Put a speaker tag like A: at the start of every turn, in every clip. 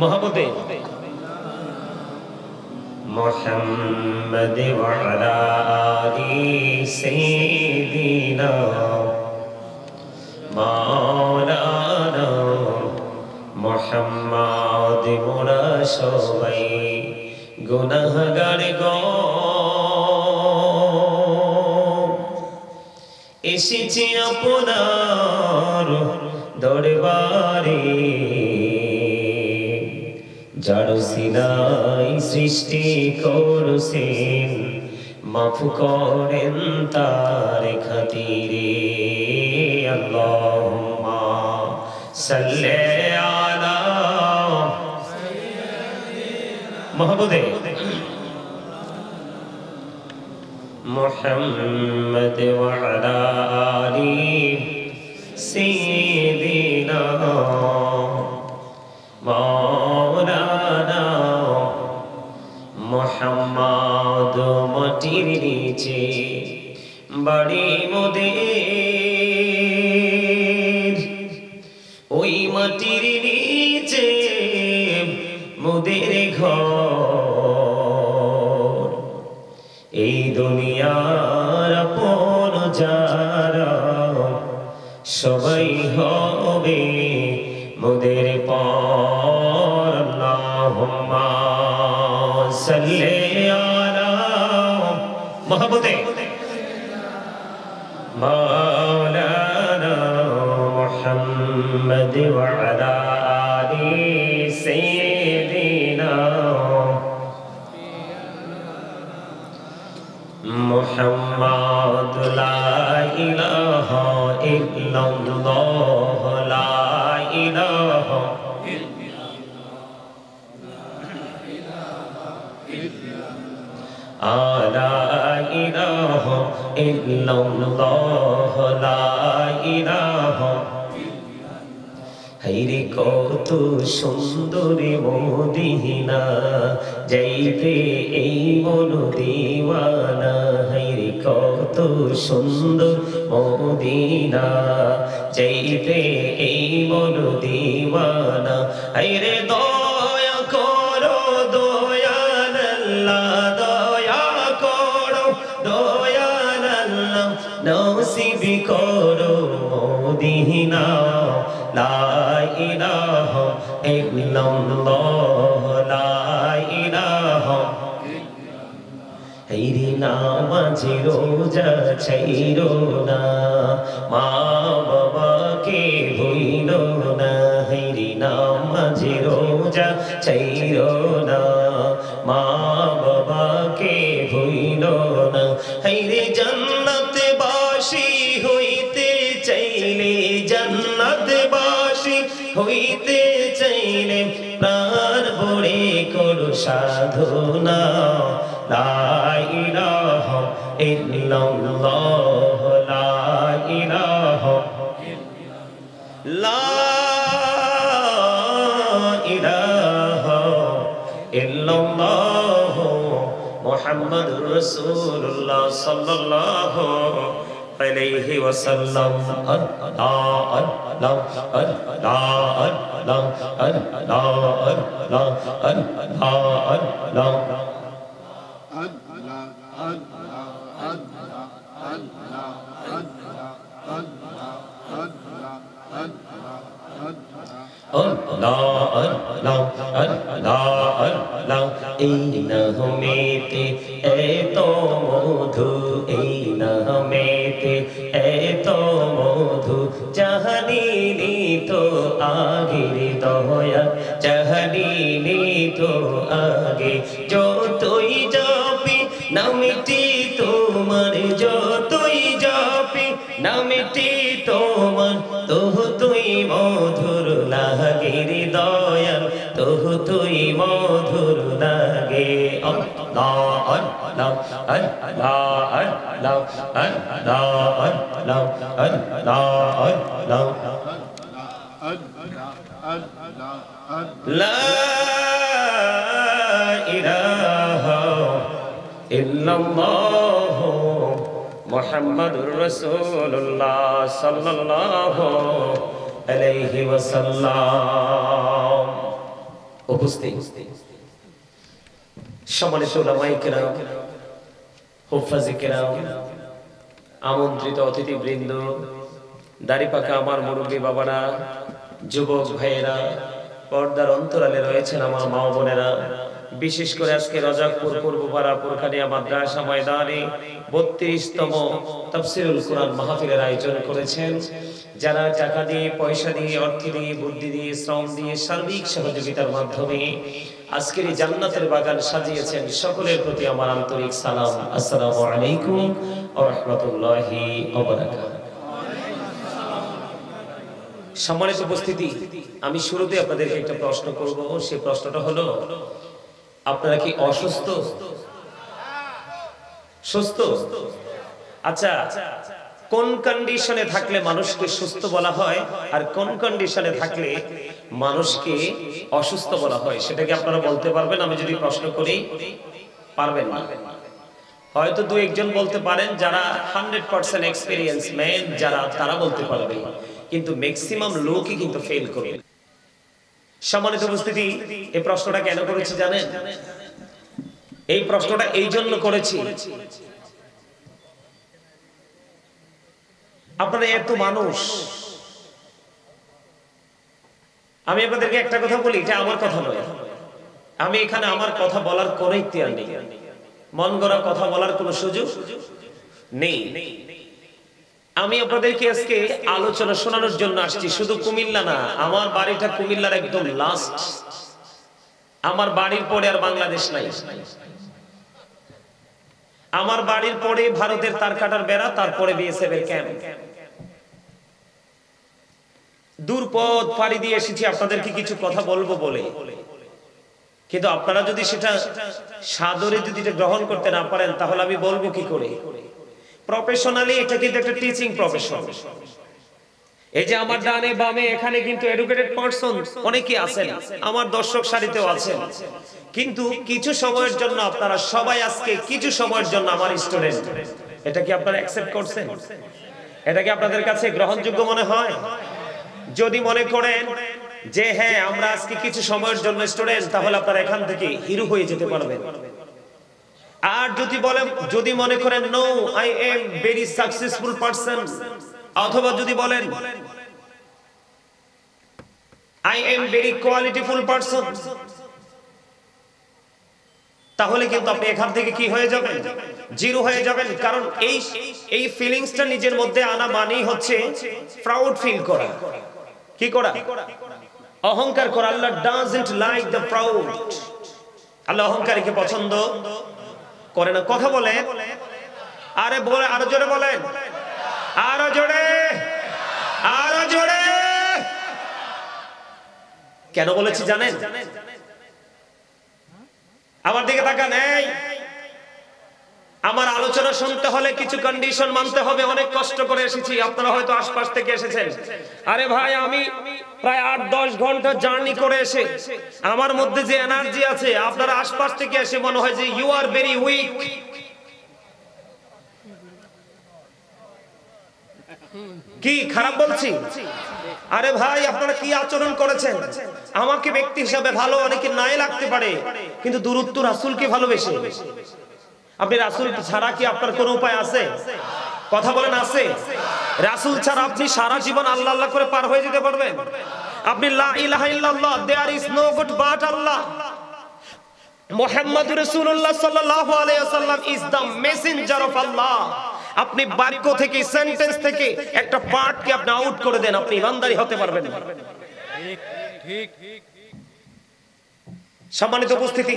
A: मोहब्बते मुहम्मद व अला आलि सय्यिदिना मौलाना मुहम्मद मोरा सबाई गुनाहगार गो एसेছি আপনার দরবারে যার সিনাই সৃষ্টি করছেন মাফ করেন তার খাতিরে আল্লাহুম্মা সাল্লি আলা মোহাম্মদে মুহাম্মদ ওয়া আলা আলি সাইয়্যিদিনা মাওলানা মুহাম্মদ মাটির নিচে বাড়ি মোদের ওই মাটির নিচে মোদের ঘর এই দুনিয়ার আপন যারা সবাই হবে মোদের পর আল্লাহুম্মা সাল্লি আলা মোহাম্মদে মাওলানা মুহাম্মদ ওয়া আলা আলি সাইয়্যিদিনা মুহাম্মদ লা ইলাহা ইল্লাল্লাহ লা ইলাহা লা ইলাহা ইল্লাল্লাহ লা ইলাহা হায়রে কত সুন্দরী মদিনা যাইতে এই মন দিওয়ানা হায়রে কত সুন্দর মদিনা যাইতে এই মন দিওয়ানা হায়রে দয়া করো দয়াল আল্লাহ দয়া করো দয়াল আল্লাহ নসিব করো মদিনা লা ইলাহা ইল্লাল্লাহ লা ইলাহা হায়রে নামাজ রোজা ছাইরো না মা বাবাকে ভুইলো না হায়রে নামাজ রোজা ছাইরো না মা বাবাকে ভুইলো না হায়রে জান্নাতে বাসী হইতে চাইলে জান্নাতবাসী হইতে চাইলে প্রাণ ভরে করো সাধনা লা ইলাহা ইল্লাল্লাহ লা ইলাহা লা ইলাহা ইল্লাল্লাহ মুহাম্মাদুর রাসূলুল্লাহ সাল্লাল্লাহু আলাইহি ওয়াসাল্লাম এই নামেতে এত মধু এই নামেতে এত মধু জাহানিনি তো আগের দয়া জাহানিনি তো আগে যতই যাবি নামটি তোমার যতই যাবি নামটি তোমার তুই মধুর লাগে দয়াল তুই মধুর লাগে আল্লাহ আল্লাহ আল্লাহ আল্লাহ আল্লাহ আল্লাহ আল্লাহ লা ইলাহা ইল্লাল্লাহ মুহাম্মাদুর রাসূলুল্লাহ সাল্লাল্লাহু আলাইহি ওয়াসাল্লাম। উপস্থিত, সম্মানিত উলামায়ে কেরাম, হুফাজে কেরাম, আমন্ত্রিত অতিথিবৃন্দ, দাড়ি পাকা আমার মুরব্বী বাবারা, যুবক ভাইয়েরা, পর্দার অন্তরালে রয়েছেন আমার মা বোনেরা, বিশেষ করে আজকে রজাকপুর পূর্বপাড়া পুরখানিয়া মাদ্রাসা ময়দানে 32তম তাফসীরুল কোরআন মাহফিলের আয়োজন করেছেন। যারা টাকা দিয়ে, পয়সা দিয়ে, অর্থ দিয়ে, বুদ্ধি দিয়ে, শ্রম দিয়ে, সার্বিক সহযোগিতার মাধ্যমে আজকের এই জান্নাতের বাগান সাজিয়েছেন, সকলের প্রতি আমার আন্তরিক সালাম। আসসালামু আলাইকুম ওয়া রাহমাতুল্লাহি ওয়া বারাকাতুহু। সম্মানিত উপস্থিতি, আমি শুরুতে আপনাদেরকে একটা প্রশ্ন করব। সেই প্রশ্নটা হলো, আপনারা কি অসুস্থ? সুস্থ? আচ্ছা, কোন কন্ডিশনে থাকলে মানুষকে সুস্থ বলা হয় আর কোন কন্ডিশনে থাকলে মানুষকে অসুস্থ বলা হয়, সেটা কি আপনারা বলতে পারবেন? আমি যদি প্রশ্ন করি, পারবেন না? হয়তো দু একজন বলতে পারেন, যারা 100% এক্সপেরিয়েন্স ম্যান যারা, তারা বলতে পারবে, কিন্তু ম্যাক্সিমাম লোকই কিন্তু ফেল করবে। সম্মানিত উপস্থিতি, এই প্রশ্নটা কেন করেছি জানেন? এই প্রশ্নটা এই জন্য করেছি, আপনারা এত মানুষ, আমি আপনাদেরকে একটা কথা বলি, এটা আমার কথা নয়, আমি এখানে আমার কথা বলার কোনো ইখতিয়ার নেই, মন গড়া কথা বলার কোনো সুযোগ নেই। আমি আপনাদেরকে আজকে আলোচনা শোনানোর জন্য আসছি। শুধু কুমিল্লা না, আমার বাড়িটা কুমিল্লার একদম লাস্ট, আমার বাড়ির পরে আর বাংলাদেশ নাই, আমার বাড়ির পরে ভারতের তারকাটার বেড়া, তারপরে বিএসএফ এর ক্যাম্প। দূর পথ পাড়ি দিয়ে এসেছি আপনাদেরকে কিছু কথা বলবো বলে, কিন্তু আপনারা যদি সেটা সাদরে যদি গ্রহণ করতে না পারেন, তাহলে আমি বলবো কি করে? প্রফেশনালি এটা কিন্তু একটা টিচিং প্রফেশন। এই যে আমার ডানে বামে এখানে কিন্তু এডুকেটেড পারসন অনেকে আছেন, আমার দর্শক সারিতেও আছেন, কিন্তু কিছু সময়ের জন্য আপনারা সবাই আজকে কিছু সময়ের জন্য আমার স্টুডেন্ট। এটা কি আপনারা অ্যাকসেপ্ট করছেন? এটা কি আপনাদের কাছে গ্রহণযোগ্য মনে হয়? যদি মনে করেন যে হ্যাঁ আমরা আজকে কিছু সময়ের জন্য স্টুডেন্ট, তাহলে আপনারা এখান থেকে হিরো হয়ে যেতে পারবেন। আর যদি মনে করেন no, I am very successful person, অথবা যদি বলেন I am very qualityful person, তাহলে কিন্তু আপনি এখান থেকে কি হয়ে যাবেন? জিরো হয়ে যাবেন। কারণ এই ফিলিংসটা নিজের মধ্যে আনা মানেই হচ্ছে প্রাউড ফিল করা। কি করা? অহংকার করা। আল্লাহ ডাজন্ট লাইক দ্য প্রাউড। আল্লাহ অহংকারীকে পছন্দ করে না। কথা বলে, আরে বলে, আরো জোরে বলেন, আরো জোরে, আরো জোরে। কেন বলেছি জানেন? আমার দিকে তাকান। এই আমার আলোচনা শুনতে হলে কিছু কন্ডিশন মানতে হবে। অনেক কষ্ট করে এসেছি, আপনারা হয়তো আশপাশ থেকে এসেছেন। আরে ভাই, আমি প্রায় 8-10 ঘন্টা জার্নি করে এসে আমার মধ্যে যে এনার্জি আছে, আপনারা আশপাশ থেকে এসে মনে হয় যে ইউ আর ভেরি উইক। কি খারাপ বলছি? আরে ভাই, আপনারা কি আচরণ করেছেন? আমাকে ব্যক্তি হিসাবে ভালো অনেকে নাই লাগতে পারে, কিন্তু দূরত্ব রাসূলকে ভালোবেসে। আপনি রাসূল ছাড়া কি আপনার কোনো উপায় আছে? কথা বলেন, আছে? রাসূল ছাড়া আপনি সারা জীবন আল্লাহ আল্লাহ করে পার হয়ে যেতে পারবেন? আপনি লা ইলাহা ইল্লাল্লাহ, there is no God but Allah, মুহাম্মাদুর রাসূলুল্লাহ সাল্লাল্লাহু আলাইহি ওয়াসাল্লাম is the messenger of Allah. আপনি বাক্য থেকে, সেন্টেন্স থেকে একটা পার্টকে আপনি আউট করে দেন, আপনি ইমানদারি হতে পারবেন না। ঠিক ঠিক। সম্মানিত উপস্থিতি,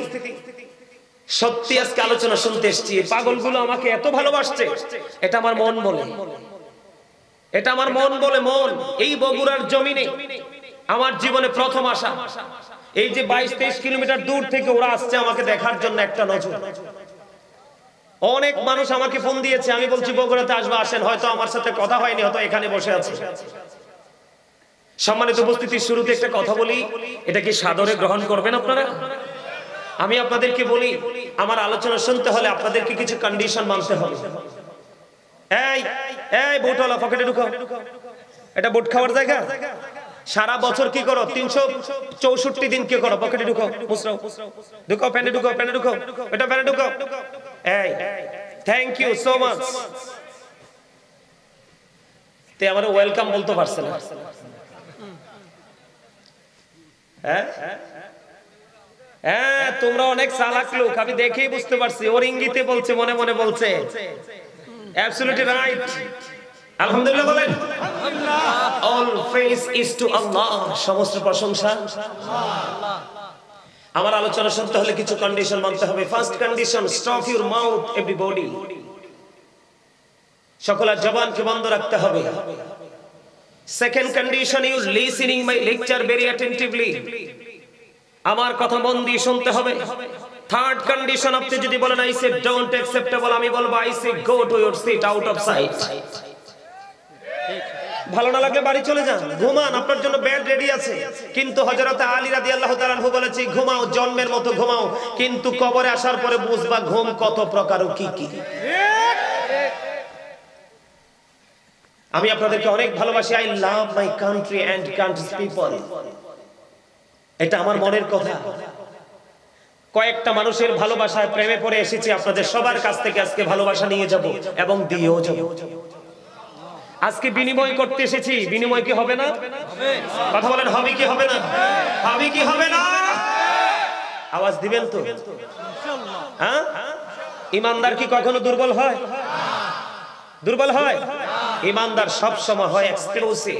A: সত্যি আজকে আলোচনা শুনতে এসেছি। পাগলগুলো আমাকে এত ভালোবাসছে, এটা আমার মন বলে, এটা আমার মন বলে। মন এই বগুড়ার জমিনে আমার জীবনে প্রথম আসা। এই যে 22-23 কিলোমিটার দূর থেকে ওরা আসছে আমাকে দেখার জন্য একটা নজর। অনেক মানুষ আমাকে ফোন দিয়েছে, আমি বলছি বগুড়াতে আসবে, আসেন। হয়তো আমার সাথে কথা হয়নি, হয়তো এখানে বসে আছে। সম্মানিত উপস্থিতি, শুরুতে একটা কথা বলি, এটা কি সাদরে গ্রহণ করবেন আপনারা? আমি আপনাদেরকে বলি, আমার আলোচনা শুনতে হলে আপনাদেরকে কিছু কন্ডিশন মানতে হবে। এই বুটওয়ালা, পকেটে ঢুকাও। এটা বুট খাওয়ার জায়গা? সারা বছর কি করো? 364 দিন কি করো? পকেটে ঢুকো, মুসরাও, ঢুকো প্যান্টে, ঢুকো প্যান্টে, ঢুকো এটা প্যান্টে ঢুকো। এই থ্যাংক ইউ সো মাচ। তে আমার ওয়েলকাম বলতে পারছে না। হ্যাঁ হ্যাঁ, তোমরা অনেক চালাক লোক, আমি দেখেই বুঝতে পারছি। ওর ইঙ্গিতে বলছে, মনে মনে বলছে। Absolutely right. আলহামদুলিল্লাহ বলেন। অল প্রেজ ইজ টু আল্লাহ, সমস্ত প্রশংসা আল্লাহ। আমার আলোচনা শুনতে হলে কিছু কন্ডিশন মানতে হবে। First condition, stop your mouth everybody, সকলের জবানকে বন্ধ রাখতে হবে। Second condition, you listening my lecture very attentively, আমার কথা মন দিয়ে শুনতে হবে। থার্ড কন্ডিশন, আপনি যদি বলেন আই সে ডোন্ট অ্যাকসেপ্টেবল, আমি বলবো I say go to your seat out of sight. ভালো না লাগলে বাড়ি চলে যান, ঘুমান, আপনার জন্য বেড রেডি আছে। কিন্তু হযরত আলী রাদিয়াল্লাহু তাআলা আনহু বলেছে, ঘুমাও, জন্মের মতো ঘুমাও, কিন্তু কবরে আসার পরে বুঝবা ঘুম কত প্রকার ও কি কি। আমি আপনাদেরকে অনেক ভালোবাসি। I love my country and countries people, এটা আমার মনের কথা। কয়েকটা মানুষের ভালোবাসায় প্রেমে পড়ে এসেছি, আপনাদের সবার কাছ থেকে আজকে ভালোবাসা নিয়ে যাব এবং দিয়েও যাব। আজকে বিনিময় করতে এসেছি, বিনিময় কি হবে না? কথা বলেন, হবে কি হবে না? হবে কি হবে না? আওয়াজ দিবেন তো? হ্যাঁ, ইমানদার কি কখনো দুর্বল হয়? দুর্বল হয়? ইমানদার সব সময় হয় এক্সক্লুসিভ।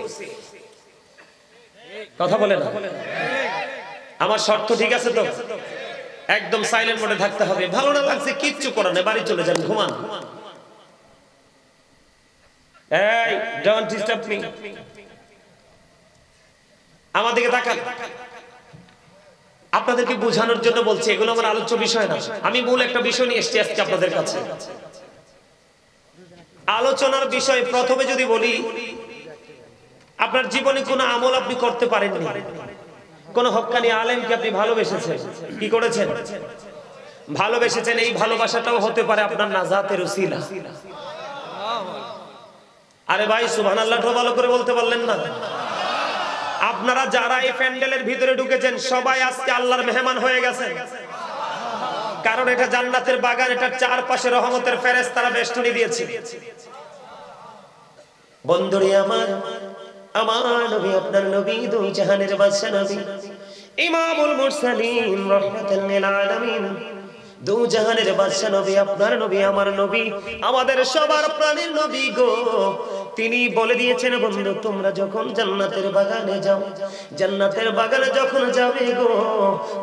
A: কথা বলেন না? আমার শর্ত ঠিক আছে তো? একদম সাইলেন্ট মোডে থাকতে হবে। ভালো না লাগছে কিচ্ছু করার নেই, বাড়ি চলে যান, ঘুমান। এই ডোন্ট ডিস্টার্ব মি। আমাদেরকে তাকান, আপনাদেরকে বোঝানোর জন্য বলছি, এগুলো আমার আলোচ্য বিষয় না। আমি মূল একটা বিষয় নিয়ে এসেছি আজকে আপনাদের কাছে। আলোচনার বিষয় প্রথমে যদি বলি, আপনার জীবনে কোনো আমল আপনি করতে পারেননি, কোন হক্কানি আলেমকে আপনি ভালোবেসেছেন, কি করেছেন? ভালোবেসেছেন। এই ভালোবাসাটাও হতে পারে আপনার নাজাতের উসিলা। আরে ভাই সুবহানাল্লাহ ভালো করে বলতে পারলেন না? আপনারা যারা এই প্যান্ডেলের ভিতরে ঢুকেছেন সবাই আজকে আল্লাহর মেহমান হয়ে গেছেন, কারণ এটা জান্নাতের বাগান, এটার চারপাশে রহমতের ফেরেশতারা বেষ্টনী দিয়েছে। বন্ধুরে আমার, আমার নবী, আপনার নবী, দুই জাহানের বাদশা নবী, ইমামুল মুরসালিন, রাহমাতুল লিল আলামিন, দুই জাহানের বাদশা নবী, আপনার নবী, আমার নবী, আমাদের সবার প্রাণের নবী গো। তিনি বলে দিয়েছেন, বন্ধু তোমরা যখন জান্নাতের বাগানে যাও, জান্নাতের বাগানে যখন যাবে গো,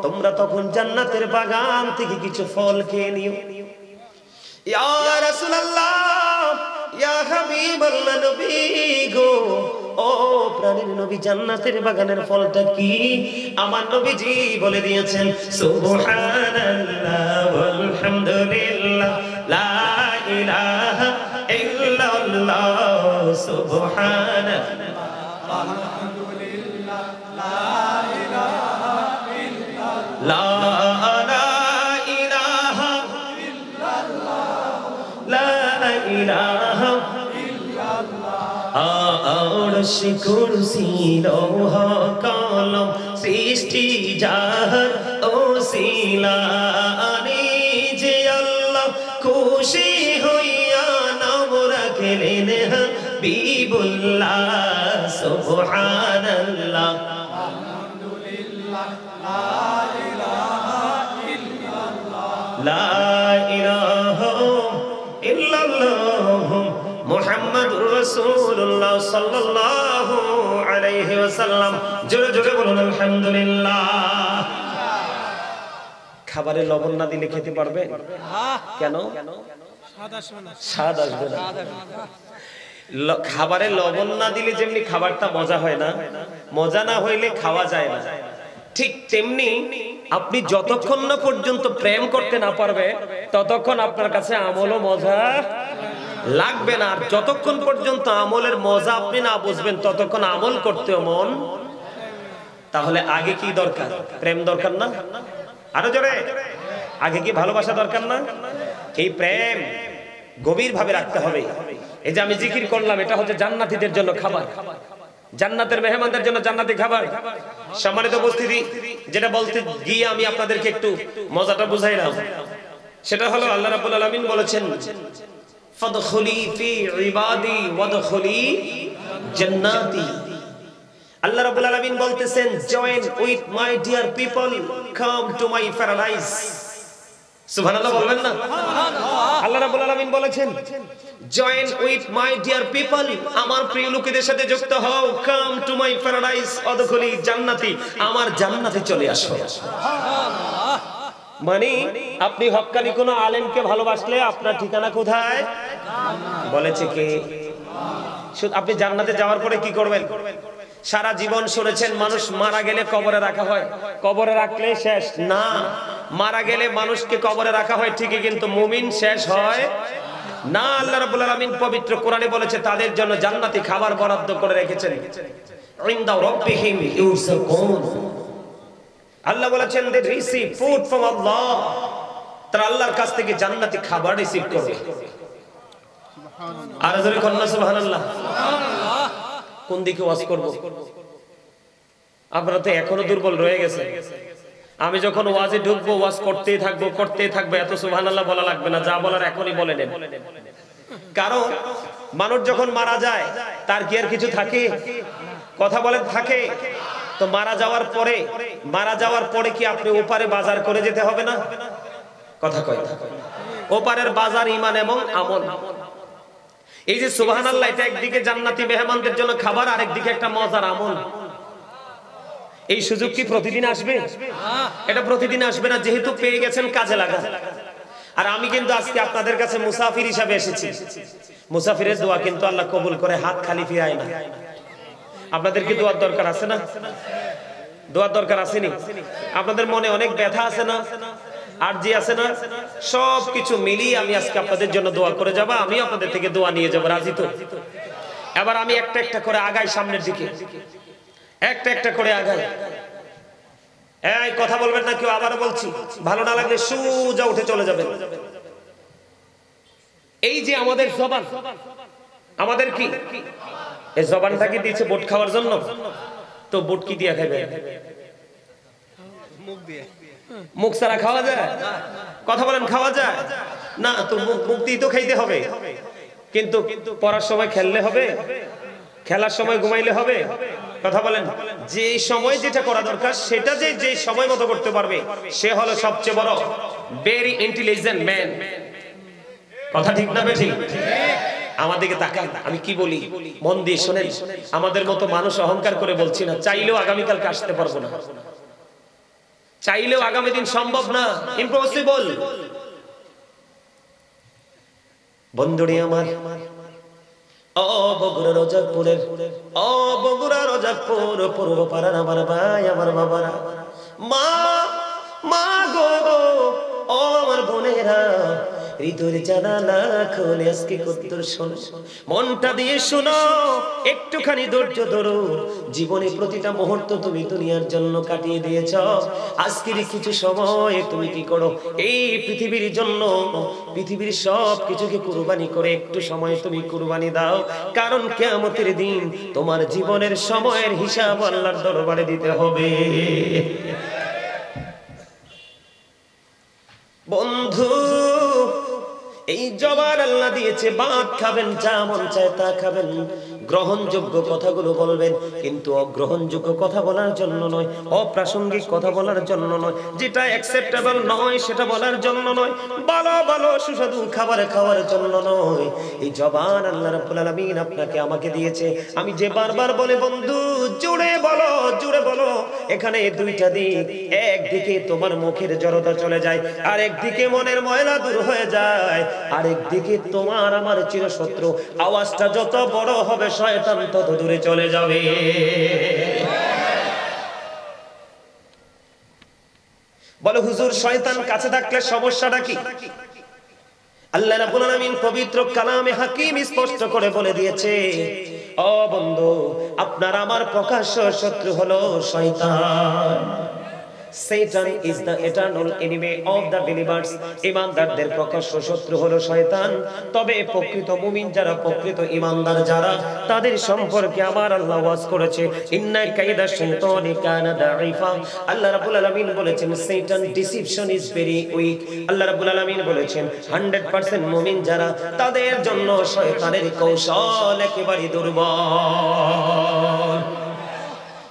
A: তোমরা তখন জান্নাতের বাগান থেকে কিছু ফল খেয়ে নিও। ইয়া রাসূলুল্লাহ, ইয়া হাবিবাল্লাহ, নবী গো, ও প্রাণের নবী, জান্নাতের বাগানের ফলটা কি? আমার নবীজি বলে দিয়েছেন, সুবহানাল্লাহ ওয়ালহামদুলিল্লাহ লা ইলাহা ইল্লাল্লাহ, সুবহানাল্লাহ আলহামদুলিল্লাহ লা ইলাহা ইল্লাল্লাহ, লা ইলাহা আরশ কুরসি লৌহ কলম সৃষ্টি যাহার ওসিলা, যে আল্লাহ খুশি হইয়া নাম রাখলেন হাবিবুল্লাহ, সুবহানাল্লাহ আলহামদুলিল্লাহ লা ইলাহা ইল্লাল্লাহ, লা ইলাহা ইল্লাল্লাহ মুহাম্মাদুর রাসূলুল্লাহ সাল্লাল্লাহু আলাইহি ওয়াসাল্লাম। জোরে জোরে বলুন আলহামদুলিল্লাহ। খাবারে লবণ না দিলে খেতে পারবে? কেন? স্বাদ আসবে না। খাবারে লবণ না দিলে যেমনি খাবারটা মজা হয় না, মজা না হইলে খাওয়া যায় না, ঠিক তেমনি আপনি যতক্ষণ না পর্যন্ত প্রেম করতে না পারবে ততক্ষণ আপনার কাছে আমলও মজা লাগবে না। আর যতক্ষণ পর্যন্ত আমলের মজা আপনি না বুঝবেন ততক্ষণ আমল করতেও মন। তাহলে আগে কি দরকার? প্রেম দরকার না? আরো জোরে, আগে কি ভালোবাসা দরকার না? এই প্রেম গভীর ভাবে রাখতে হবে। এই যে আমি জিকির করলাম, এটা হচ্ছে জান্নাতীদের জন্য খাবার। জান্নাতের মেহমানদের জন্য জান্নাতি খাবার। সম্মানিত উপস্থিতি, যেটা বলতে গিয়ে আমি আপনাদেরকে একটু মজাটা বুঝাইলাম, সেটা হলো আল্লাহ রাব্বুল আলামিন বলেছেন ফাদখুলি ফি ইবাদি ওয়াদখুলি জান্নাতি। আল্লাহ রাব্বুল আলামিন বলতেছেন join with my dear people, come to my paradise. সুবহানাল্লাহ বলবেন না? আল্লাহ রাব্বুল আলামিন বলেছেন join with my dear people, আমার প্রিয় লোকেদের সাথে যুক্ত হও, কাম টু মাই প্যারাডাইস ওয়াদখুলি জান্নাতি, আমার জান্নাতে চলে আসো। মানে আপনি হক্কানি কোন আলেমকে ভালোবাসলে আপনার ঠিকানা কোথায়? বলেছে কে? আপনি জান্নাতে যাওয়ার পরে কি করবেন? সারা জীবন শুনেছেন মানুষ মারা গেলে কবরে রাখা হয়, কবরে রাখলে শেষ না। মারা গেলে মানুষকে কবরে রাখা হয় ঠিকই, কিন্তু মুমিন শেষ হয় না। আল্লাহ রাব্বুল আলামিন পবিত্র কোরআনে বলেছে তাদের জন্য জান্নাতি খাবার বরাদ্দ করে রেখেছেন। ইনদা রাব্বিহিম ইউরযাকুন। আল্লাহ বলেছেন দে রিসিভ ফুড ফ্রম আল্লাহ, তারা আল্লাহর কাছ থেকে জান্নাতি খাবার রিসিভ করবে। আর জোরে কন্না সুবহানাল্লাহ। কোন দিকে ওয়াজ করব? আপনারা তো এখনো দুর্বল রয়ে গেছে। আমি যখন ওয়াজে ঢুকবো ওয়াজ করতেই থাকবো, এত সুবহানাল্লাহ বলা লাগবে না, যা বলার এখনই বলে নেন। কারণ মানুষ যখন মারা যায় তার কি আর কিছু থাকে? কথা বলেন থাকে? তো মারা যাওয়ার পরে কি আপনি ওপারে বাজার করে যেতে হবে না? কথা কয় না? ওপারের বাজার ঈমান এবং আমল। এই যে সুবহানাল্লাহ, এটা একদিকে জান্নাতি মেহমানদের জন্য খাবার, আরেকদিকে একটা মজার আমল। এই সুযোগ কি প্রতিদিন আসবে? এটা প্রতিদিন আসবে না, যেহেতু পেয়ে গেছেন কাজে লাগা। আর আমি কিন্তু আজকে আপনাদের কাছে মুসাফির হিসাবে এসেছি। মুসাফিরের দোয়া কিন্তু আল্লাহ কবুল করে, হাত খালি ফিরায় না। আপনাদের কি দোয়ার দরকার আছে না? দোয়ার দরকার আসেনি? আপনাদের মনে অনেক ব্যথা আছে না, আরজি আছে না? সবকিছু মিলিয়ে আমি আজকে আপনাদের জন্য দোয়া করে যাব, আমি আপনাদের থেকে দোয়া নিয়ে যাব। রাজি তো? এবার আমি একটা একটা করে আগাই সামনের দিকে, একটা করে আগাই। এই কথা বলবেন না কেউ, আবারও বলছি, ভালো না লাগলে সোজা উঠে চলে যাবেন। এই যে আমাদের জবান, আমাদের কি এই জবানটা কি দিয়েছে বোট খাওয়ার জন্য? তো বোট কি দিয়ে খাবে? মুখ দিয়ে। মুখ ছাড়া খাওয়া যায়? কথা বলেন, খাওয়া যায় না? তো মুখ দিয়ে তো খাইতে হবে। কিন্তু পড়ার সময় খেললে হবে, খেলার সময় ঘুমাইলে হবে? কথা বলেন, যে সময় যেটা করা দরকার সেটা যে সময় মতো করতে পারবে সে হলো সবচেয়ে বড় ভেরি ইন্টেলিজেন্ট ম্যান। কথা ঠিক না বেঠিক? আমার দিকে তাকান, আমি কি বলি মন দিয়ে শুনেন। আমাদের মতো মানুষ অহংকার করে বলছি না, চাইলেও আগামীকালকে আসতে পারবো না, চাইলেও আগামী দিন সম্ভব না, ইম্পসিবল। বন্ধুরে আমার, বগুড়া রোজাকপুরের, বগুড়া রোজাকপুর পূর্ব পাড়ার আমার ভাই, আমার বাবারা, মা গো, আমার বোনেরা, হৃদয়ের জানালা খুলে আজকে কদ্দুর শোনো, মনটা দিয়ে শোনো, একটুখানি ধৈর্য ধরো। জীবনে প্রতিটা মুহূর্ত তুমি দুনিয়ার জন্য কাটিয়ে দিয়েছ, আজকের কিছু সময় তুমি কি করো এই পৃথিবীর জন্য, পৃথিবীর সব কিছুকে কুরবানি করে একটু সময় তুমি কুরবানি দাও। কারণ কিয়ামতের দিন তোমার জীবনের সময়ের হিসাব আল্লাহর দরবারে দিতে হবে। বন্ধু, এই জবান আল্লাহ দিয়েছে, ভাত খাবেন, যা মন চায় তা খাবেন, গ্রহণযোগ্য কথাগুলো বলবেন, কিন্তু অগ্রহণযোগ্য কথা বলার জন্য নয়, অপ্রাসঙ্গিক কথা বলার জন্য নয়, যেটা অ্যাকসেপ্টেবল নয় সেটা বলার জন্য নয়, ভালো ভালো সুস্বাদু খাবার খাওয়ার জন্য নয়। এই জবান আল্লাহ রাব্বুল আলামিন আপনাকে আমাকে দিয়েছে। আমি যে বারবার বলে বন্ধু জুড়ে বলো, এখানে দুইটা দিক, একদিকে তোমার মুখের জড়তা চলে যায়, আর একদিকে মনের ময়লা দূর হয়ে যায়, আরেকদিকে তোমার আমার চিরশত্রু। আওয়াজটা যত বড় হবে শয়তান তত দূরে চলে যাবে। বলে হুজুর শয়তান কাছে থাকলে সমস্যাটা কি? আল্লাহ রাব্বুল আলামিন পবিত্র কালামে হাকিম স্পষ্ট করে বলে দিয়েছে, ও বন্ধু, আপনার আমার প্রকাশ্য শত্রু হলো শয়তান। Satan is the eternal enemy of the believers. ইমানদারদের প্রকাশ্য শত্রু হলো শয়তান। তবে প্রকৃত মুমিন যারা, প্রকৃত ইমানদার যারা, তাদের সম্পর্কে আমার আল্লাহ ওয়াজ করেছে, ইন্না কাইদা শাইতানি কানা দাঈফা। আল্লাহ রাব্বুল আলামিন বলেছেন শয়তান ডিসিপশন ইজ ভেরি উইক। আল্লাহ রাব্বুল আলামিন বলেছেন 100% মুমিন যারা, তাদের জন্য শয়তানের কৌশল একেবারে দুর্বল।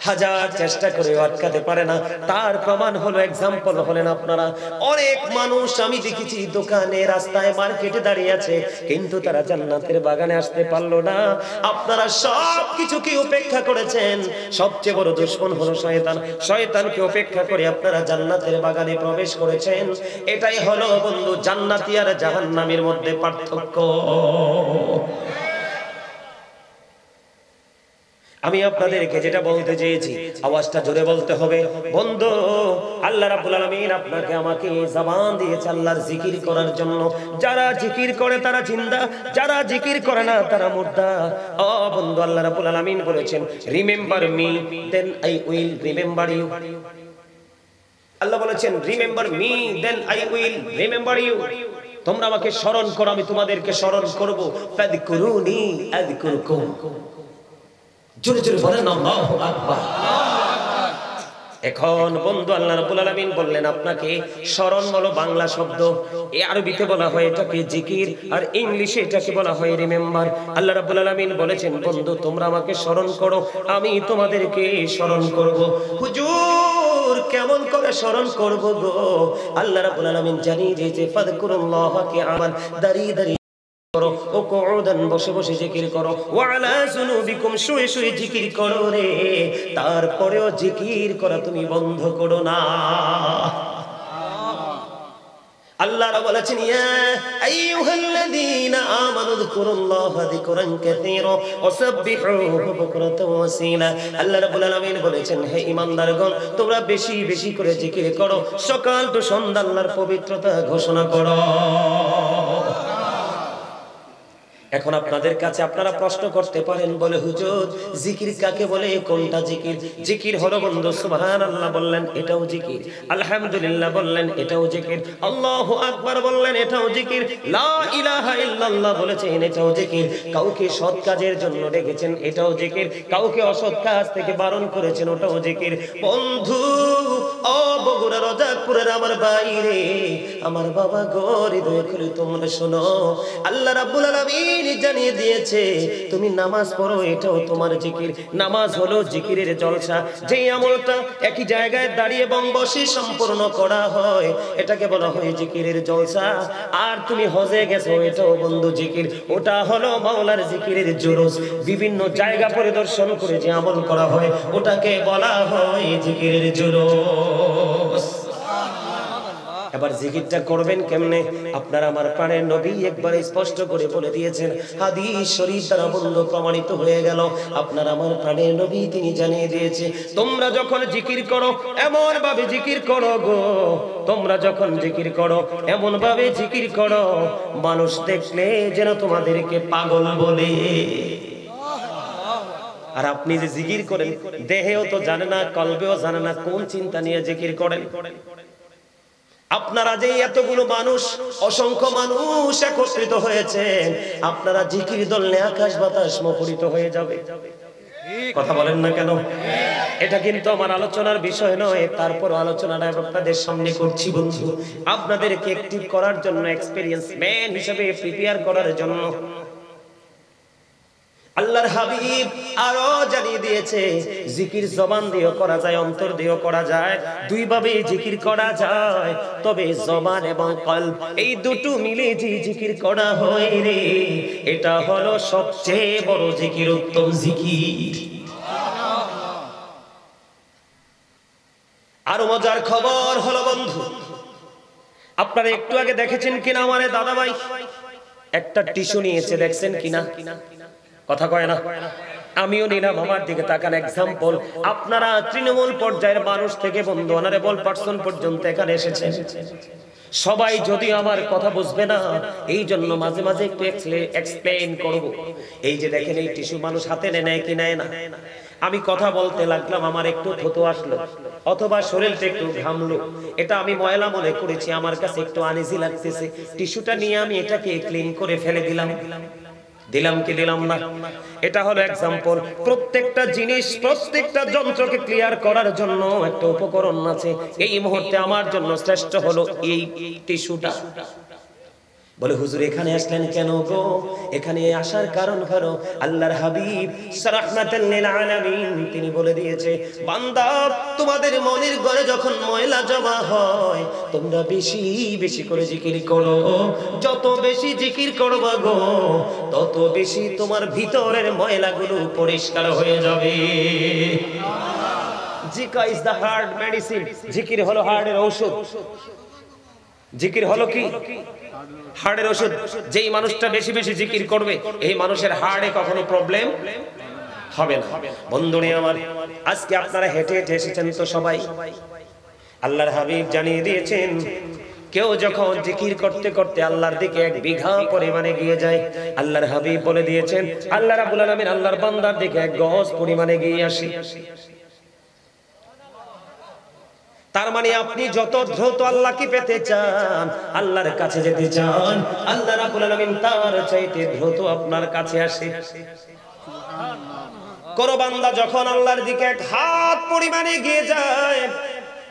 A: হাজার চেষ্টা করে আটকাতে পারে না। তার প্রমাণ হলো, এক্সাম্পল হলেন আপনারা। অনেক মানুষ আমি দেখেছি দোকানে, রাস্তায়, মার্কেটে দাঁড়িয়ে আছে, কিন্তু তারা জান্নাতের বাগানে আসতে পারলো না। আপনারা সব কিছুকে উপেক্ষা করেছেন। সবচেয়ে বড় দুশমন হলো শয়তান। শয়তানকে উপেক্ষা করে আপনারা জান্নাতের বাগানে প্রবেশ করেছেন। এটাই হলো বন্ধু জান্নাতি আর জাহান্নামের মধ্যে পার্থক্য। আমি আপনাদেরকে যেটা বলতে চেয়েছি, আওয়াজটা জোরে বলতে হবে। বন্ধু, আল্লাহ রাব্বুল আলামিন আপনাকে আমাকে জবান দিয়েছে আল্লাহর জিকির করার জন্য। যারা জিকির করে তারা জিন্দা, যারা জিকির করে না তারা মুর্দা। ও বন্ধু, আল্লাহ রাব্বুল আলামিন বলেছেন, remember me then I will remember you. আল্লাহ বলেছেন, remember me then I will remember you. তোমরা আমাকে স্মরণ করো, আমি তোমাদেরকে স্মরণ করব। ফাযকুরুনি আযকুরকুম। জোরে জোরে বলেন আল্লাহু আকবার। এখন বন্ধু, আল্লাহ রাব্বুল আলামিন বললেন আপনাকে স্মরণ হলো বাংলা শব্দ, এই আরবিতে বলা হয় এটাকে জিকির, আর ইংলিশে এটাকে বলা হয় রিমেম্বার। আল্লাহ রাব্বুল আলামিন বলেছেন, বন্ধু তোমরা আমাকে স্মরণ করো, আমি তোমাদেরকে স্মরণ করব। হুজুর কেমন করে স্মরণ করব গো? আল্লাহ রাব্বুল আলামিন জানিয়ে দিয়েছে, ফাযকুরুল্লাহা কিয়ামান, দাঁড়িয়ে দাঁড়িয়ে করো, ও কুউদান বসে বসে জিকির করো, ওয়া আলা যুনুবিকুম শুয়ে শুয়ে জিকির করো রে। তারপরেও জিকির করা তুমি বন্ধ করো না। আল্লাহ বলেছেন, ইয়া আইয়ুহাল্লাযীনা আমানু যকুরুল্লাহা যিকরান কাসীরা ওয়াসাব্বিহুহু বুকরাতাও ওয়া আসীলা। আল্লাহ রাব্বুল আলামিন বলেছেন, হে ঈমানদারগণ, তোমরা বেশি বেশি করে জিকির করো, সকাল তো সন্ধ্যা আল্লাহর পবিত্রতা ঘোষণা করো। এখন আপনাদের কাছে আপনারা প্রশ্ন করতে পারেন, বলে হুজুর জিকির কাকে বলে, কোনটা জিকির? জিকির হলো বন্ধু সুবহানাল্লাহ বললেন, এটাও জিকির। আলহামদুলিল্লাহ বললেন, এটাও জিকির। আল্লাহু আকবার বললেন, এটাও জিকির। লা ইলাহা ইল্লাল্লাহ বলেছেন, এটাও জিকির। কাউকে সৎ কাজের জন্য ডেকেছেন, এটাও জিকির। কাউকে অসৎ কাজ থেকে বারণ করেছেন, ওটাও জিকির। বন্ধু ও বগুড়া রজাকপুরের আমার বাইরে, আমার বাবা গো, হৃদয় খুলে তোমরা শোনো, আল্লাহ রাব্বুল আলামিন জানিয়ে দিয়েছে তুমি নামাজ পড়ো, এটাও তোমার জিকির। নামাজ হলো জিকিরের জলসা। যে আমলটা একই জায়গায় দাঁড়িয়ে এবং বসে সম্পূর্ণ করা হয়, এটাকে বলা হয় জিকিরের জলসা। আর তুমি হজে গেছো, এটাও বন্ধু জিকির। ওটা হলো মাওলার জিকিরের জুলুস। বিভিন্ন জায়গা পরিদর্শন করে যে আমল করা হয়, ওটাকে বলা হয় জিকিরের জুলুস। এবার জিকিরটা করবেন কেমনে? আপনারা আমার প্রাণের নবী একবার স্পষ্ট করে বলে দিয়েছেন, হাদিস শরীফ দ্বারা বন্ধু প্রমাণিত হয়ে গেল। আপনারা আমার প্রাণের নবী তিনি জানিয়ে দিয়েছে, তোমরা যখন জিকির করো এমন ভাবে জিকির করো গো, তোমরা যখন জিকির করো এমন ভাবে জিকির করো, মানুষ দেখলে যেন তোমাদেরকে পাগল বলে। আর আপনি যে জিকির করেন, দেহেও তো জানে না, কলবেও জানে না কোন চিন্তা নিয়ে জিকির করেন। আপনারা যে এতগুলো মানুষ, অসংখ্য মানুষ একত্রিত হয়েছে, আপনারা জিকির দললে আকাশ বাতাস মুখরিত হয়ে যাবে। কথা বলেন না কেন? এটা কিন্তু আমার আলোচনার বিষয় নয়, তারপর আলোচনাটা আপনাদের সামনে করছি বন্ধু, আপনাদেরকে অ্যাক্টিভ করার জন্য, এক্সপেরিয়েন্স ম্যান হিসেবে প্রিপেয়ার করার জন্য। আল্লাহর হাবিব আরো জানিয়ে দিয়েছে, জিকির জবান দিয়েও করা যায়, অন্তর দিয়েও করা যায়, দুই ভাবে জিকির করা যায়। তবে জবান এবং কলব এই দুটো মিলে যে জিকির করা হয় রে, এটা হলো সবচেয়ে বড় জিকির, উত্তম জিকির। আরো মজার খবর হলো বন্ধু, আপনারা একটু আগে দেখেছেন কিনা আমার দাদা ভাই একটা টিস্যু নিয়েছে, দেখছেন কিনা? কথা কয় না? আমিও নিলাম, আমার দিকে তাকান। এক্সাম্পল, আপনারা তৃণমূল পর্যায়ের মানুষ থেকে বন্ধু অনারেবল পারসন পর্যন্ত এখানে এসেছেন। সবাই যদি আমার কথা বুঝবে না, এই জন্য মাঝে মাঝে একটু এক্সপ্লেইন করব। এই যে দেখেন এই টিস্যু মানুষ হাতে নেয় কি নেয় না। আমি কথা বলতে লাগলাম, আমার একটু থুতু আসলো, অথবা শরীরটা একটু ঘামলো, এটা আমি ময়লা মনে করেছি, আমার কাছে একটু আনইজি লাগতেছে, টিস্যুটা নিয়ে আমি এটাকে ক্লিন করে ফেলে দিলাম। দিলাম কি দিলাম না? এটা হলো এক্সাম্পল। প্রত্যেকটা জিনিস, প্রত্যেকটা যন্ত্রকে ক্লিয়ার করার জন্য একটা উপকরণ আছে। এই মুহূর্তে আমার জন্য শ্রেষ্ঠ হলো এই টিস্যুটা। বলে হুজুর এখানে আসলেন কেন গো? এখানে আসার কারণ হলো আল্লাহর হাবিব রাহমাতাল লিল আলামিন তিনি বলে দিয়েছে, বান্দা তোমাদের মনের ঘরে যখন ময়লা জমা হয় তোমরা বেশি বেশি করে জিকির করো। যত বেশি জিকির করবা গো তত বেশি তোমার ভিতরের ময়লাগুলো পরিষ্কার হয়ে যাবে। জিকির ইজ দা হার্ট মেডিসিন। জিকির হলো হার্টের ঔষধ। জিকির হলো কি? হার্টের ওষুধ। যেই মানুষটা বেশি বেশি জিকির করবে এই মানুষের হার্টে কখনো প্রবলেম হবে না। বন্ধুরা আমার, আজকে আপনারা হেঁটে হেঁটে এসেছেন তো সবাই। আল্লাহর হাবিব জানিয়ে দিয়েছেন, কেউ যখন জিকির করতে করতে আল্লাহর দিকে 1 বিঘা পরিমাণে গিয়ে যায়, আল্লাহর হাবিব বলে দিয়েছেন আল্লাহ রাব্বুল আলামিন আল্লাহর বান্দার দিকে 1 গজ পরিমাণে গিয়ে আসে। তার মানে আপনি যত দ্রুত আল্লাহকে পেতে চান, আল্লাহর কাছে যেতে চান, আল্লাহ রাব্বুল আলামিন তার চাইতে দ্রুত আপনার কাছে আসে। কোন বান্দা যখন আল্লাহর দিকে 1 হাত পরিমাণে এগিয়ে যায়,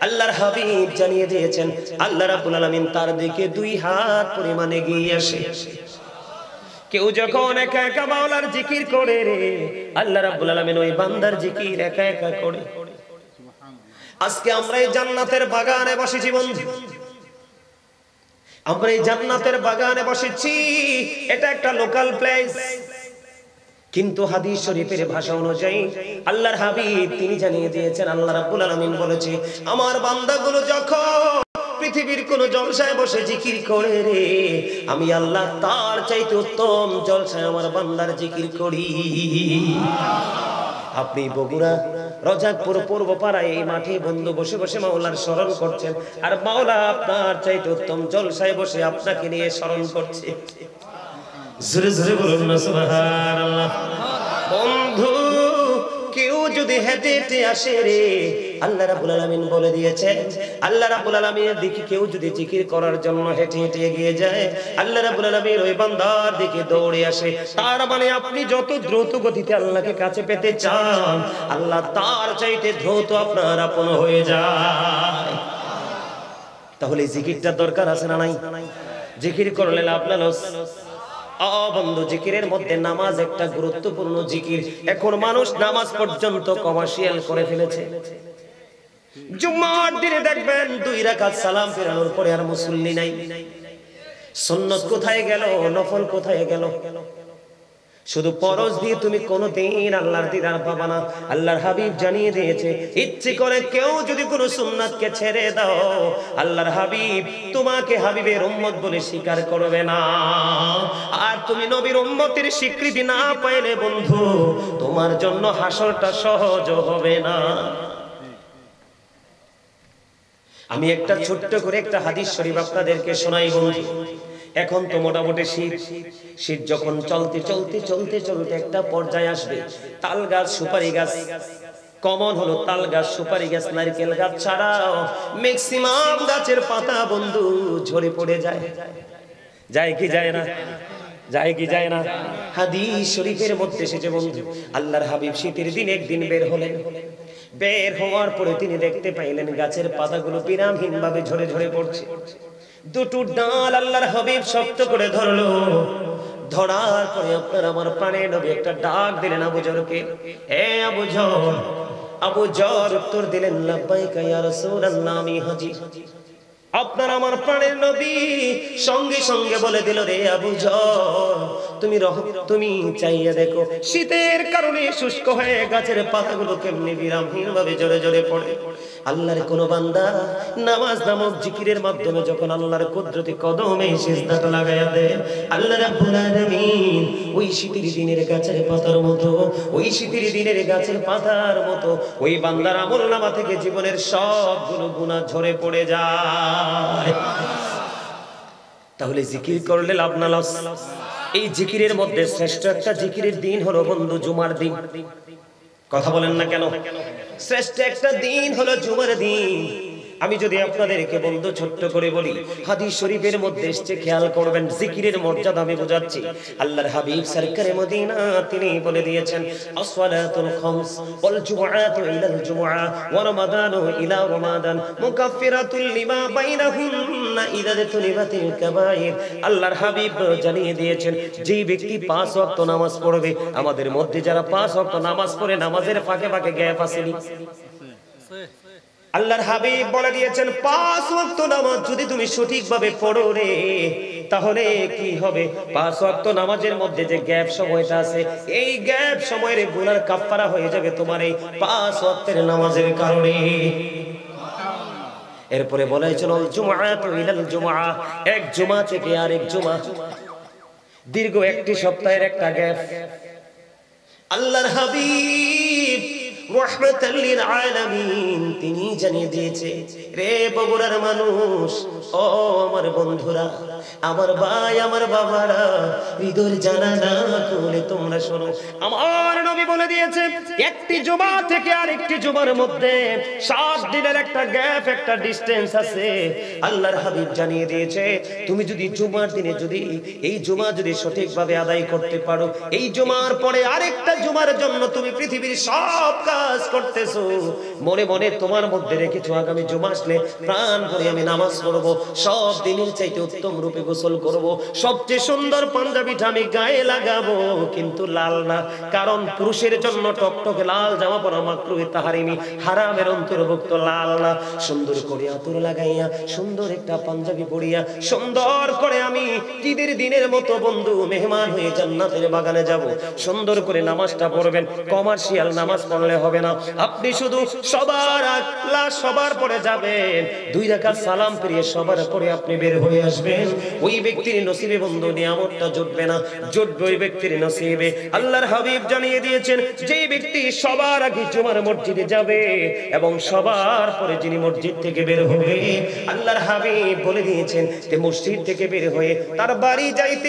A: আল্লাহর হাবিব জানিয়ে দিয়েছেন আল্লাহ রাব্বুল আলামিন তার দিকে 2 হাত পরিমাণে এগিয়ে আসে। কেউ যখন একা একা মাওলার জিকির করে রে, আল্লাহ রাব্বুল আলামিন ওই বান্দার জিকির একা একা করে। আজকে আমরা এই জান্নাতের বাগানে বসেছি বন্ধু, আমরা এই জান্নাতের বাগানে বসেছি। এটা একটা লোকাল প্লেস, কিন্তু হাদিস শরীফের ভাষা অনুযায়ী আল্লাহর হাবিব তিনি জানিয়ে দিয়েছেন, আল্লাহ রাব্বুল আলামিন বলেছে আমার বান্দাগুলো যখন পৃথিবীর কোন জলসায় বসে জিকির করে রে, আমি আল্লাহ তার চাইতে উত্তম জলসায় আমার বান্দার জিকির করি। আপনি বগুড়া রজাকপুর পূর্বপাড়ায় এই মাঠে বন্ধু বসে বসে মাওলার স্মরণ করছেন, আর মাওলা আপনার চাইতে উত্তম জলসায় বসে আপনাকে নিয়ে স্মরণ করছে। জোরে জোরে বলুন না সুবহানাল্লাহ। বন্ধু কেউ যদি হেঁটে হেঁটে আসে রে, আল্লাহ রাব্বুল আলামিন বলে দিয়েছেন, আল্লাহ রাব্বুল আলামিনের দিকে কেউ যদি জিকির করার জন্য হেঁটে হেঁটে এগিয়ে যায়, আল্লাহ রাব্বুল আলামিন ওই বান্দার দিকে দৌড়ে আসে। তার মানে আপনি যত দ্রুত গতিতে আল্লাহকে কাছে পেতে চান, আল্লাহ তার চাইতে দ্রুত আপনার আপন হয়ে যায়। তাহলে জিকিরটা দরকার আছে না নাই? জিকির করলে লাভ না লস? বন্ধু জিকিরের মধ্যে নামাজ একটা গুরুত্বপূর্ণ জিকির। এখন মানুষ নামাজ পর্যন্ত কমার্শিয়াল করে ফেলেছে। জুম্মার দিনে দেখবেন 2 রাকাত সালাম ফেরানোর পরে আর মুসল্লি নাই। সুন্নাত কোথায় গেল? নফল কোথায় গেল? শুধু ফরজ দিয়ে তুমি কোনোদিন আল্লাহর দিদার পাবা না। আল্লাহর হাবিব জানিয়ে দিয়েছে, ইচ্ছে করে কেউ যদি কোনো সুন্নাতকে ছেড়ে দাও, আল্লাহর হাবিব তোমাকে হাবিবের উম্মত বলে স্বীকার করবে না। আর তুমি নবীর উম্মতের স্বীকৃতি না পাইলে বন্ধু তোমার জন্য হাসরটা সহজ হবে না। আমি একটা ছোট্ট করে একটা হাদিস শরীফ আপনাদেরকে শোনাই বন্ধু। এখন তো মোটামুটি শীত যখন চলতে চলতে চলতে চলতে একটা পর্যায়ে আসবে, তাল গাছ সুপারি গাছ কমন হলো, তাল গাছ সুপারি গাছ নারকেল গাছ ছাড়াও ম্যাক্সিমাম গাছের পাতা বন্ধু ঝরে পড়ে যায়। যায় কি যায় না? যায় কি যায় না? হাদিস শরীফের মধ্যে এসেছে বন্ধু, আল্লাহর হাবিব শীতের দিন একদিন বের হলেন। বের হওয়ার পরে তিনি দেখতে পাইলেন গাছের পাতাগুলো বিরামহীন ভাবে ঝরে ঝরে পড়ছে। 2টো ডাল আল্লাহর হাবিব শক্ত করে ধরলো। ধরার পরে আপনার আমার প্রাণের নবী একটা ডাক দিলেন আবু জরকে, এ আবু জর। আবু জর উত্তর দিলেন, লাব্বাইকা ইয়া রাসূলুল্লাহ, আমি হাজী। আপনার আমার প্রাণের নবী সঙ্গে সঙ্গে বলে দিল, রে আবু জর তুমি চাইয়া দেখো, শীতের কারণে শুষ্ক হয়ে গাছের পাতাগুলো কেমনি বিরামহীন ভাবে ঝরে ঝরে পড়ে। আল্লাহর কোন বান্দা নামাজ নামক জিকিরের মাধ্যমে যখন আল্লাহর কুদরতি কদমে সিজদাটা লাগায়া দেয়, আল্লাহ রাব্বুল আলামিন ওই শীতের দিনের গাছের পাতার মতো, ওই শীতের দিনের গাছের পাতার মতো ওই বান্দার আমলনামা থেকে জীবনের সবগুলো গুনাহ ঝরে পড়ে যায়। তাহলে জিকির করলে লাভ না লস? এই জিকিরের মধ্যে শ্রেষ্ঠ একটা জিকিরের দিন হলো বন্ধু জুমার দিন। কথা বলেন না কেন? শ্রেষ্ঠ একটা দিন হলো জুমার দিন। আমি যদি আপনাদেরকে বন্ধু ছোট্ট করে বলি, হাদিস শরীফের মধ্যে এসেছে, খেয়াল করবেন, জিকিরের মর্যাদা আমি বোঝাচ্ছি। আল্লাহর হাবিব সরকারে মদিনা তিনি বলে দিয়েছেন, আসসালাতুল খামস ওয়াল জুমআতু ইলাল জুমআ ওয়া রমাদানু ইলা রমাদান মুকাফফিরাতুল লিমা বাইনাহুন্না ইযা তুনিবাতিল কাবাইর। আল্লাহর হাবিব জানিয়ে দিয়েছেন, যেই ব্যক্তি 5 ওয়াক্ত নামাজ পড়বে, আমাদের মধ্যে যারা 5 ওয়াক্ত নামাজ পড়ে নামাজের ফাঁকে ফাঁকে গ্যাপ আসেনি, আল্লাহর হাবিব বলে দিয়েছেন 5 ওয়াক্ত নামাজ যদি তুমি সঠিকভাবে পড়ো রে, তাহলে কি হবে? 5 ওয়াক্ত নামাজের মধ্যে যে গ্যাপ সময়টা আছে, এই গ্যাপ সময়ের গুনার কাফারা হয়ে যাবে তোমার এই 5 ওয়াক্তের নামাজের কারণে। এরপরে বলা হয়েছিল জুমআতু ইলাল জুমআ, এক জুমা থেকে আরেক জুমা, দীর্ঘ একটি সপ্তাহের একটা গ্যাপ। আল্লাহর হাবিব রাহমাতাল লিল আলামিন তিনি জানিয়ে দিয়েছে, রে বগুড়ার মানুষ, ও আমার বন্ধুরা, আমার ভাই, আমার বাবারা, হৃদয়ের জানালা খুলে তোমরা শোনো। আমার নবী বলে দিয়েছে, একটি জুমা থেকে আরেকটি জুমার মধ্যে 7 দিনের একটা গ্যাপ, একটা ডিসটেন্স আছে। আল্লাহর হাবিব জানিয়ে দিয়েছে, তুমি যদি জুমার দিনে যদি এই জুমা যদি সঠিকভাবে আদায় করতে পারো, এই জুমার পরে আরেকটা জুমার জন্য তুমি পৃথিবীর সব কাজ করতেছো, মনে মনে তোমার মধ্যে রেখেছো আগামী জুমা আসলে প্রাণ ভরে আমি নামাজ পড়বো, সব দিনের চাইতে উত্তম রূপে গোসল করব, সবচেয়ে সুন্দর পাঞ্জাবিটা আমি গায়ে লাগাবো, কিন্তু লাল না, কারণ পুরুষের জন্য টকটকে লাল জামা পরা মাকরুহ তাহরিমি, হারামের অন্তর্ভুক্ত লাল না। সুন্দর করে আতর লাগাইয়া, সুন্দর একটা পাঞ্জাবি পরিয়া, সুন্দর করে আমি ঈদের দিনের মতো বন্ধু মেহমান হয়ে জান্নাতের বাগানে যাব। সুন্দর করে নামাজটা পড়বেন, কমার্শিয়াল নামাজ পড়লে হবে না। আপনি শুধু সবার পরে যাবেন, 2 রাকাত সালাম ফিরিয়ে সবার পরে আপনি বের হয়ে আসবেন। ওই ব্যক্তির নসিবে বন্ধু নিয়ামতটা জুটবে না, জুটবে ওই ব্যক্তির নসিবে। আল্লাহর হাবিব জানিয়ে দিয়েছেন, যে ব্যক্তি সবার আগে জুমার মসজিদে যাবে এবং সবার পরে যিনি মসজিদ থেকে বের হবে, আল্লাহর হাবিব বলে দিয়েছেন যে মসজিদ থেকে বের হয়ে তার বাড়ি যাইতে